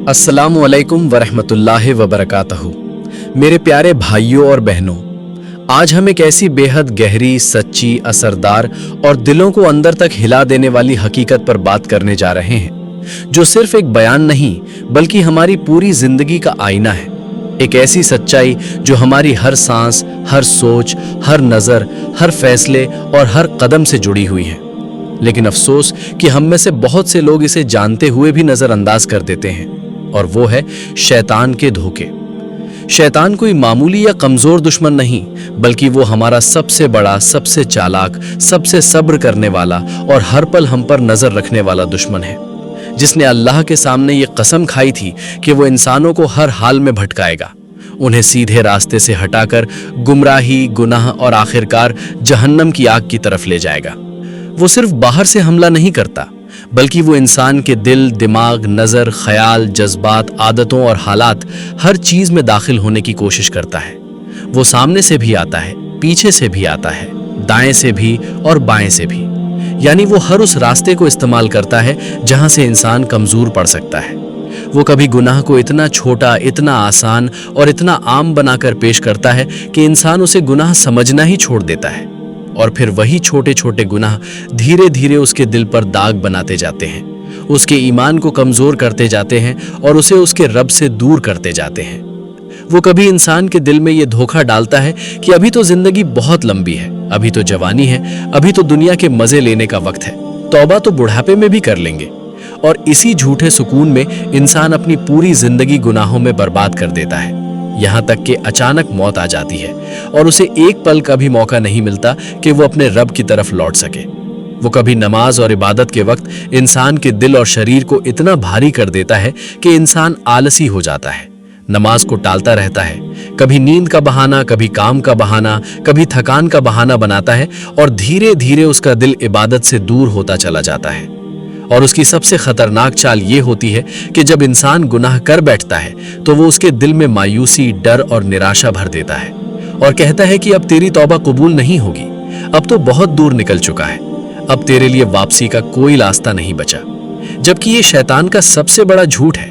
अस्सलामु अलैकुम वरहमतुल्लाहि वबरकातहू। मेरे प्यारे भाइयों और बहनों, आज हम एक ऐसी बेहद गहरी, सच्ची, असरदार और दिलों को अंदर तक हिला देने वाली हकीकत पर बात करने जा रहे हैं, जो सिर्फ एक बयान नहीं बल्कि हमारी पूरी जिंदगी का आईना है। एक ऐसी सच्चाई जो हमारी हर सांस, हर सोच, हर नज़र, हर फैसले और हर कदम से जुड़ी हुई है। लेकिन अफसोस कि हम में से बहुत से लोग इसे जानते हुए भी नज़रअंदाज कर देते हैं, और वो है शैतान के धोखे। शैतान कोई मामूली या कमजोर दुश्मन नहीं, बल्कि वो हमारा सबसे बड़ा, सबसे चालाक, सबसे सब्र करने वाला और हर पल हम पर नजर रखने वाला दुश्मन है, जिसने अल्लाह के सामने ये कसम खाई थी कि वो इंसानों को हर हाल में भटकाएगा, उन्हें सीधे रास्ते से हटाकर गुमराही, गुनाह और आखिरकार जहन्नम की आग की तरफ ले जाएगा। वो सिर्फ बाहर से हमला नहीं करता, बल्कि वो इंसान के दिल, दिमाग, नज़र, ख्याल, जज्बात, आदतों और हालात, हर चीज़ में दाखिल होने की कोशिश करता है। वो सामने से भी आता है, पीछे से भी आता है, दाएं से भी और बाएं से भी। यानी वो हर उस रास्ते को इस्तेमाल करता है जहां से इंसान कमज़ोर पड़ सकता है। वो कभी गुनाह को इतना छोटा, इतना आसान और इतना आम बनाकर पेश करता है कि इंसान उसे गुनाह समझना ही छोड़ देता है, और फिर वही छोटे छोटे गुनाह धीरे धीरे उसके दिल पर दाग बनाते जाते हैं, उसके ईमान को कमज़ोर करते जाते हैं और उसे उसके रब से दूर करते जाते हैं। वो कभी इंसान के दिल में ये धोखा डालता है कि अभी तो जिंदगी बहुत लंबी है, अभी तो जवानी है, अभी तो दुनिया के मज़े लेने का वक्त है, तौबा तो बुढ़ापे में भी कर लेंगे। और इसी झूठे सुकून में इंसान अपनी पूरी जिंदगी गुनाहों में बर्बाद कर देता है, यहाँ तक कि अचानक मौत आ जाती है और उसे एक पल का भी मौका नहीं मिलता कि वो अपने रब की तरफ लौट सके। वो कभी नमाज और इबादत के वक्त इंसान के दिल और शरीर को इतना भारी कर देता है कि इंसान आलसी हो जाता है, नमाज को टालता रहता है, कभी नींद का बहाना, कभी काम का बहाना, कभी थकान का बहाना बनाता है, और धीरे धीरे उसका दिल इबादत से दूर होता चला जाता है। और उसकी सबसे खतरनाक चाल ये होती है कि जब इंसान गुनाह कर बैठता है तो वो उसके दिल में मायूसी, डर और निराशा भर देता है और कहता है कि अब तेरी तौबा कबूल नहीं होगी, अब तो बहुत दूर निकल चुका है, अब तेरे लिए वापसी का कोई रास्ता नहीं बचा। जबकि ये शैतान का सबसे बड़ा झूठ है,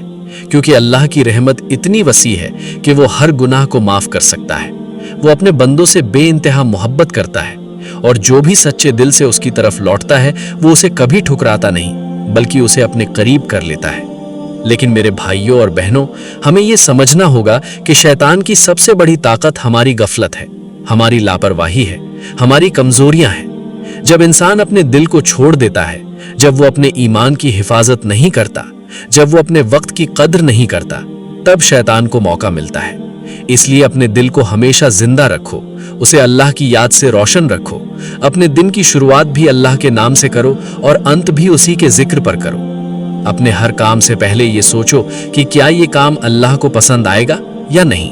क्योंकि अल्लाह की रहमत इतनी वसी है कि वो हर गुनाह को माफ कर सकता है। वो अपने बंदों से बेइंतहा मोहब्बत करता है, और जो भी सच्चे दिल से उसकी तरफ लौटता है वो उसे कभी ठुकराता नहीं, बल्कि उसे अपने करीब कर लेता है। लेकिन मेरे भाइयों और बहनों, हमें यह समझना होगा कि शैतान की सबसे बड़ी ताकत हमारी गफलत है, हमारी लापरवाही है, हमारी कमजोरियां हैं। जब इंसान अपने दिल को छोड़ देता है, जब वो अपने ईमान की हिफाजत नहीं करता, जब वो अपने वक्त की कद्र नहीं करता, तब शैतान को मौका मिलता है। इसलिए अपने दिल को हमेशा जिंदा रखो, उसे अल्लाह की याद से रोशन रखो, अपने दिन की शुरुआत भी अल्लाह के नाम से करो और अंत भी उसी के जिक्र पर करो। अपने हर काम से पहले ये सोचो कि क्या ये काम अल्लाह को पसंद आएगा या नहीं।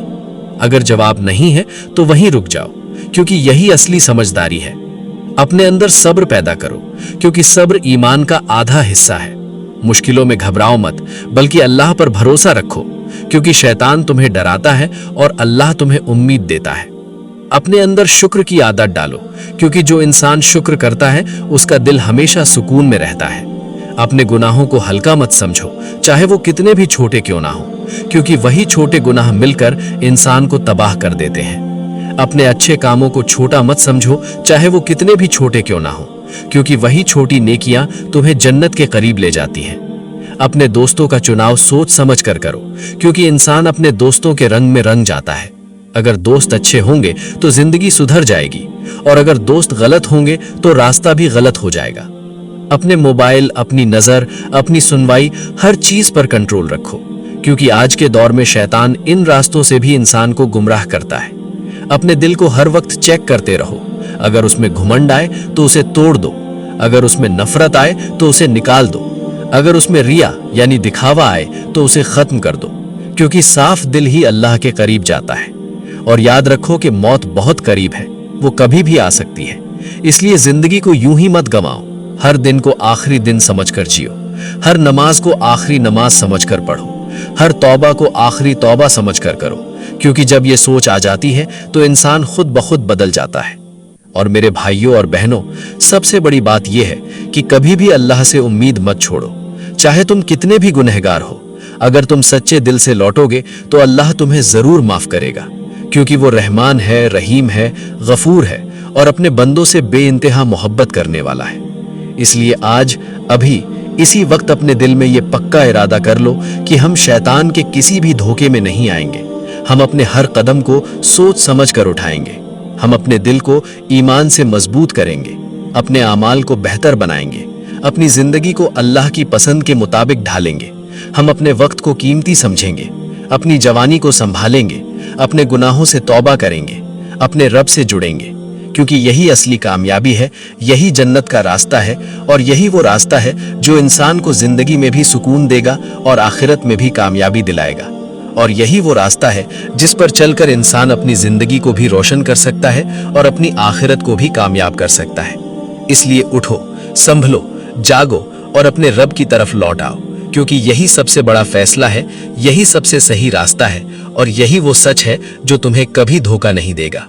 अगर जवाब नहीं है तो वहीं रुक जाओ, क्योंकि यही असली समझदारी है। अपने अंदर सब्र पैदा करो, क्योंकि सब्र ईमान का आधा हिस्सा है। मुश्किलों में घबराओ मत, बल्कि अल्लाह पर भरोसा रखो, क्योंकि शैतान तुम्हें डराता है और अल्लाह तुम्हें उम्मीद देता है। अपने अंदर शुक्र की आदत डालो, क्योंकि जो इंसान शुक्र करता है उसका दिल हमेशा सुकून में रहता है। अपने गुनाहों को हल्का मत समझो, चाहे वो कितने भी छोटे क्यों ना हो, क्योंकि वही छोटे गुनाह मिलकर इंसान को तबाह कर देते हैं। अपने अच्छे कामों को छोटा मत समझो, चाहे वो कितने भी छोटे क्यों ना हो, क्योंकि वही छोटी नेकियां तुम्हें जन्नत के करीब ले जाती हैं। अपने दोस्तों का चुनाव सोच समझ कर करो, क्योंकि इंसान अपने दोस्तों के रंग में रंग जाता है। अगर दोस्त अच्छे होंगे तो जिंदगी सुधर जाएगी, और अगर दोस्त गलत होंगे तो रास्ता भी गलत हो जाएगा। अपने मोबाइल, अपनी नजर, अपनी सुनवाई, हर चीज पर कंट्रोल रखो, क्योंकि आज के दौर में शैतान इन रास्तों से भी इंसान को गुमराह करता है। अपने दिल को हर वक्त चेक करते रहो, अगर उसमें घुमंड आए तो उसे तोड़ दो, अगर उसमें नफरत आए तो उसे निकाल दो, अगर उसमें रिया यानी दिखावा आए तो उसे खत्म कर दो, क्योंकि साफ दिल ही अल्लाह के करीब जाता है। और याद रखो कि मौत बहुत करीब है, वो कभी भी आ सकती है। इसलिए जिंदगी को यूं ही मत गंवाओ, हर दिन को आखिरी दिन समझकर जियो, हर नमाज को आखिरी नमाज समझकर पढ़ो, हर तौबा को आखिरी तौबा समझकर करो, क्योंकि जब ये सोच आ जाती है तो इंसान खुद ब खुद बदल जाता है। और मेरे भाइयों और बहनों, सबसे बड़ी बात यह है कि कभी भी अल्लाह से उम्मीद मत छोड़ो, चाहे तुम कितने भी गुनहगार हो। अगर तुम सच्चे दिल से लौटोगे तो अल्लाह तुम्हें जरूर माफ करेगा, क्योंकि वो रहमान है, रहीम है, गफूर है और अपने बंदों से बेइंतहा मोहब्बत करने वाला है। इसलिए आज अभी इसी वक्त अपने दिल में ये पक्का इरादा कर लो कि हम शैतान के किसी भी धोखे में नहीं आएंगे। हम अपने हर कदम को सोच समझ कर उठाएंगे। हम अपने दिल को ईमान से मजबूत करेंगे, अपने आमाल को बेहतर बनाएंगे, अपनी जिंदगी को अल्लाह की पसंद के मुताबिक ढालेंगे। हम अपने वक्त को कीमती समझेंगे, अपनी जवानी को संभालेंगे, अपने गुनाहों से तौबा करेंगे, अपने रब से जुड़ेंगे, क्योंकि यही असली कामयाबी है, यही जन्नत का रास्ता है और यही वो रास्ता है जो इंसान को जिंदगी में भी सुकून देगा और आखिरत में भी कामयाबी दिलाएगा। और यही वो रास्ता है जिस पर चलकर इंसान अपनी जिंदगी को भी रोशन कर सकता है और अपनी आखिरत को भी कामयाब कर सकता है। इसलिए उठो, संभलो, जागो और अपने रब की तरफ लौट आओ, क्योंकि यही सबसे बड़ा फैसला है, यही सबसे सही रास्ता है और यही वो सच है जो तुम्हें कभी धोखा नहीं देगा।